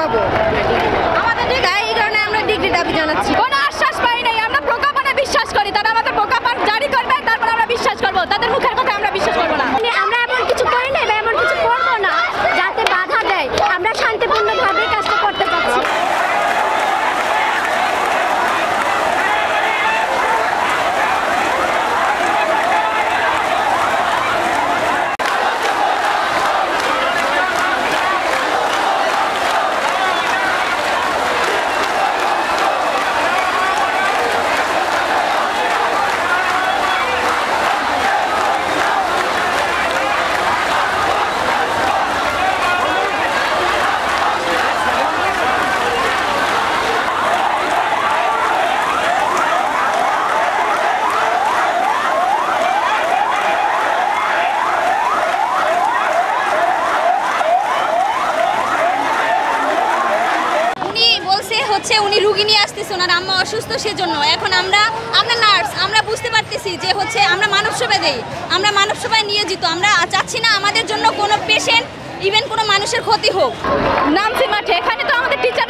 পাবো। আমাদের জায়গায় এই কারণে আমরা ডিগ্রি দাবি জানাচ্ছি। কোনো আশ্বাস পাই নাই, আমরা প্রজ্ঞাপনে বিশ্বাস করি, তারা আমাদের প্রজ্ঞাপন জারি করবে, তারপর আমরা বিশ্বাস করবো, তাদের মুখের কথা আমরা বিশ্বাস করবো না। আমরা এমন কিছু করি না বা এমন কিছু করবো না যাতে বাধা দেয়, আমরা শান্তিপূর্ণভাবে কাজটা করতে চাচ্ছি। উনি রুগী নিয়ে আসতেছে, ওনার আম্মা অসুস্থ, সেজন্য এখন আমরা নার্স, আমরা বুঝতে পারতেছি যে আমরা মানব সেবা দেই, আমরা মানব সেবায় নিয়োজিত। আমরা চাচ্ছি না আমাদের জন্য কোনো পেশেন্ট ইভেন কোনো মানুষের ক্ষতি হোক। নামছি মাঠে, এখানে তো আমাদের টিচার